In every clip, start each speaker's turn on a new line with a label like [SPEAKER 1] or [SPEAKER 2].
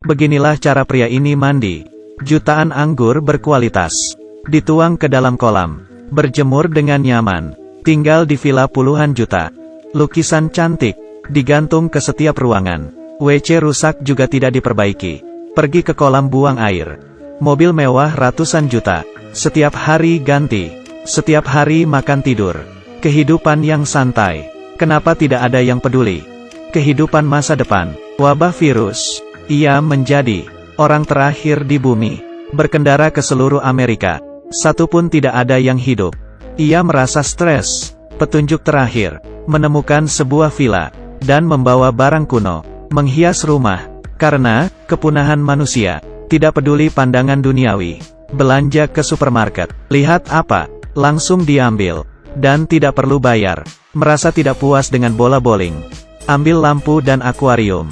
[SPEAKER 1] Beginilah cara pria ini mandi. Jutaan anggur berkualitas. Dituang ke dalam kolam. Berjemur dengan nyaman. Tinggal di villa puluhan juta. Lukisan cantik. Digantung ke setiap ruangan. WC rusak juga tidak diperbaiki. Pergi ke kolam buang air. Mobil mewah ratusan juta. Setiap hari ganti. Setiap hari makan tidur. Kehidupan yang santai. Kenapa tidak ada yang peduli? Kehidupan masa depan. Wabah virus. Ia menjadi orang terakhir di bumi. Berkendara ke seluruh Amerika. Satu pun tidak ada yang hidup. Ia merasa stres. Petunjuk terakhir. Menemukan sebuah villa. Dan membawa barang kuno. Menghias rumah. Karena kepunahan manusia. Tidak peduli pandangan duniawi. Belanja ke supermarket. Lihat apa? Langsung diambil. Dan tidak perlu bayar. Merasa tidak puas dengan bola bowling. Ambil lampu dan akuarium.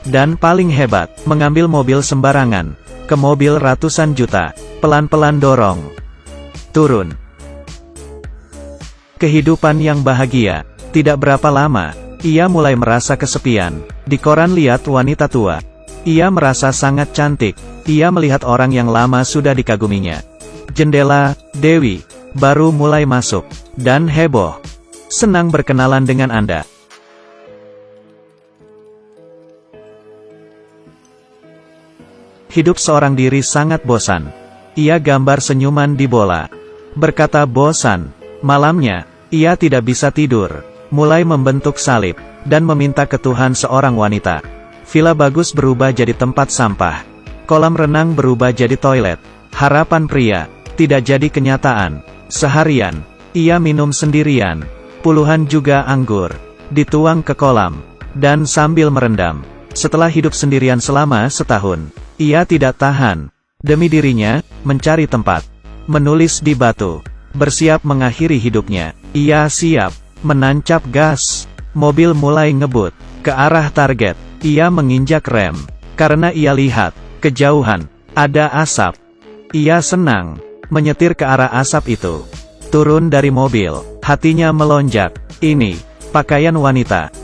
[SPEAKER 1] Dan paling hebat, mengambil mobil sembarangan. Ke mobil ratusan juta. Pelan-pelan dorong. Turun. Kehidupan yang bahagia. Tidak berapa lama, ia mulai merasa kesepian. Di koran lihat wanita tua. Ia merasa sangat cantik. Ia melihat orang yang lama sudah dikaguminya. Jendela, Dewi, baru mulai masuk. Dan heboh. Senang berkenalan dengan Anda. Hidup seorang diri sangat bosan. Ia gambar senyuman di bola. Berkata bosan. Malamnya, ia tidak bisa tidur. Mulai membentuk salib. Dan meminta ke Tuhan seorang wanita. Villa bagus berubah jadi tempat sampah. Kolam renang berubah jadi toilet. Harapan pria. Tidak jadi kenyataan. Seharian. Ia minum sendirian. Puluhan juga anggur. Dituang ke kolam. Dan sambil merendam. Setelah hidup sendirian selama setahun. Ia tidak tahan. Demi dirinya, mencari tempat. Menulis di batu. Bersiap mengakhiri hidupnya. Ia siap. Menancap gas. Mobil mulai ngebut. Ke arah target. Ia menginjak rem. Karena ia lihat. Kejauhan. Ada asap. Ia senang. Menyetir ke arah asap itu. Turun dari mobil. Hatinya melonjak. Ini. Pakaian wanita.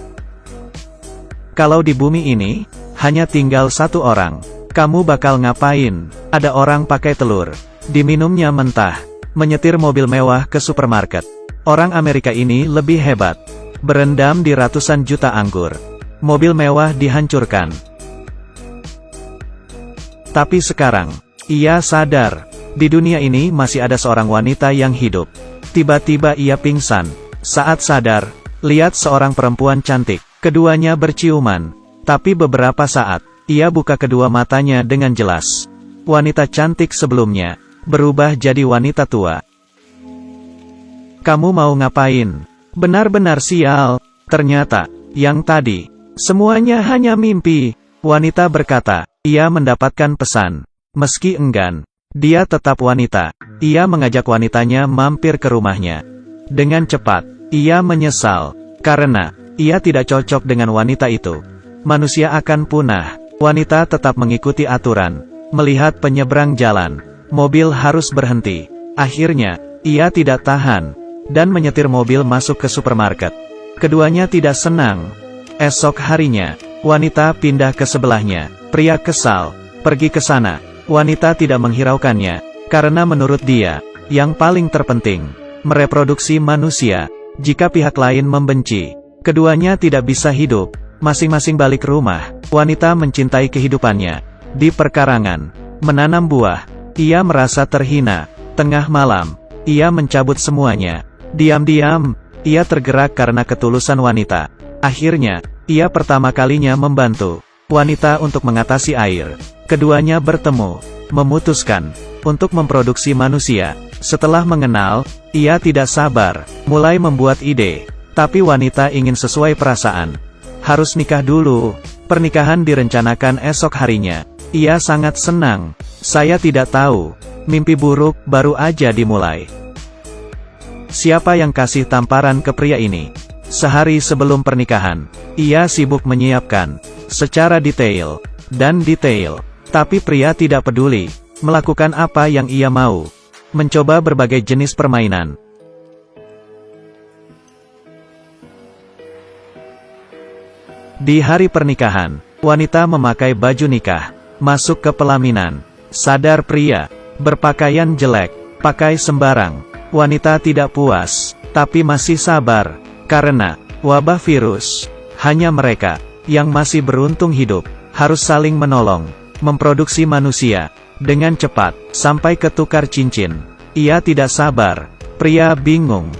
[SPEAKER 1] Kalau di bumi ini. Hanya tinggal satu orang. Kamu bakal ngapain? Ada orang pakai telur. Diminumnya mentah. Menyetir mobil mewah ke supermarket. Orang Amerika ini lebih hebat. Berendam di ratusan juta anggur. Mobil mewah dihancurkan. Tapi sekarang, ia sadar. Di dunia ini masih ada seorang wanita yang hidup. Tiba-tiba ia pingsan. Saat sadar, lihat seorang perempuan cantik. Keduanya berciuman. Tapi beberapa saat, ia buka kedua matanya dengan jelas. Wanita cantik sebelumnya, berubah jadi wanita tua. Kamu mau ngapain? Benar-benar sial. Ternyata, yang tadi, semuanya hanya mimpi. Wanita berkata, ia mendapatkan pesan. Meski enggan, dia tetap wanita. Ia mengajak wanitanya mampir ke rumahnya. Dengan cepat, ia menyesal. Karena, ia tidak cocok dengan wanita itu. Manusia akan punah. Wanita tetap mengikuti aturan. Melihat penyeberang jalan. Mobil harus berhenti. Akhirnya, ia tidak tahan. Dan menyetir mobil masuk ke supermarket. Keduanya tidak senang. Esok harinya, wanita pindah ke sebelahnya. Pria kesal. Pergi ke sana. Wanita tidak menghiraukannya. Karena menurut dia, yang paling terpenting, mereproduksi manusia. Jika pihak lain membenci, keduanya tidak bisa hidup. Masing-masing balik rumah. Wanita mencintai kehidupannya. Di perkarangan, menanam buah. Ia merasa terhina. Tengah malam, ia mencabut semuanya. Diam-diam, ia tergerak karena ketulusan wanita. Akhirnya, ia pertama kalinya membantu wanita untuk mengatasi air. Keduanya bertemu, memutuskan untuk memproduksi manusia. Setelah mengenal, ia tidak sabar, mulai membuat ide. Tapi wanita ingin sesuai perasaan. Harus nikah dulu. Pernikahan direncanakan esok harinya. Ia sangat senang. Saya tidak tahu. Mimpi buruk baru aja dimulai. Siapa yang kasih tamparan ke pria ini? Sehari sebelum pernikahan, ia sibuk menyiapkan secara detail. Tapi pria tidak peduli. Melakukan apa yang ia mau. Mencoba berbagai jenis permainan. Di hari pernikahan, wanita memakai baju nikah, masuk ke pelaminan. Sadar pria, berpakaian jelek, pakai sembarang. Wanita tidak puas, tapi masih sabar, karena wabah virus. Hanya mereka yang masih beruntung hidup, harus saling menolong, memproduksi manusia dengan cepat, sampai ke tukar cincin. Ia tidak sabar. Pria bingung.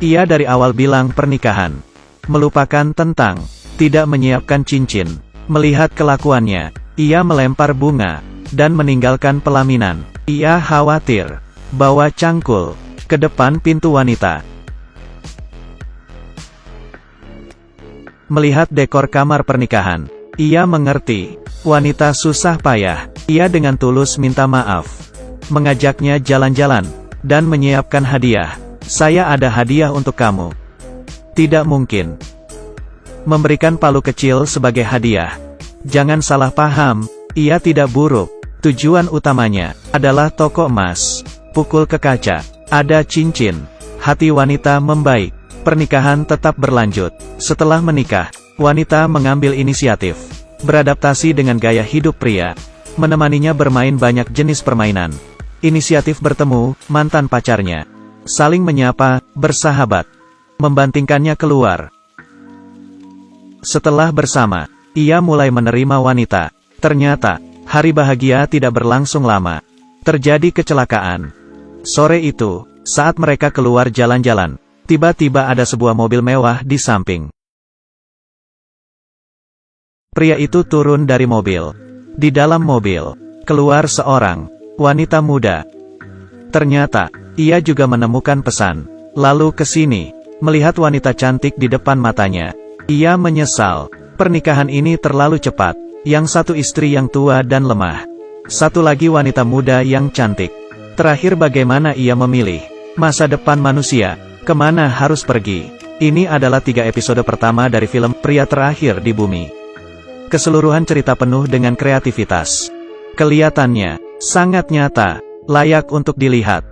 [SPEAKER 1] Ia dari awal bilang pernikahan, melupakan tentang tidak menyiapkan cincin. Melihat kelakuannya, ia melempar bunga dan meninggalkan pelaminan. Ia khawatir, bawa cangkul ke depan pintu wanita. Melihat dekor kamar pernikahan, ia mengerti, wanita susah payah. Ia dengan tulus minta maaf, mengajaknya jalan-jalan, dan menyiapkan hadiah. Saya ada hadiah untuk kamu. Tidak mungkin memberikan palu kecil sebagai hadiah. Jangan salah paham, ia tidak buruk. Tujuan utamanya adalah toko emas. Pukul ke kaca, ada cincin. Hati wanita membaik. Pernikahan tetap berlanjut. Setelah menikah, wanita mengambil inisiatif, beradaptasi dengan gaya hidup pria, menemaninya bermain banyak jenis permainan. Inisiatif bertemu mantan pacarnya, saling menyapa, bersahabat, membantingkannya keluar. Setelah bersama, ia mulai menerima wanita. Ternyata, hari bahagia tidak berlangsung lama. Terjadi kecelakaan. Sore itu, saat mereka keluar jalan-jalan, tiba-tiba ada sebuah mobil mewah di samping. Pria itu turun dari mobil. Di dalam mobil, keluar seorang wanita muda. Ternyata, ia juga menemukan pesan. Lalu ke sini, melihat wanita cantik di depan matanya. Ia menyesal, pernikahan ini terlalu cepat. Yang satu istri yang tua dan lemah. Satu lagi wanita muda yang cantik. Terakhir bagaimana ia memilih masa depan manusia, kemana harus pergi. Ini adalah 3 episode pertama dari film Pria Terakhir di Bumi. Keseluruhan cerita penuh dengan kreativitas. Kelihatannya sangat nyata, layak untuk dilihat.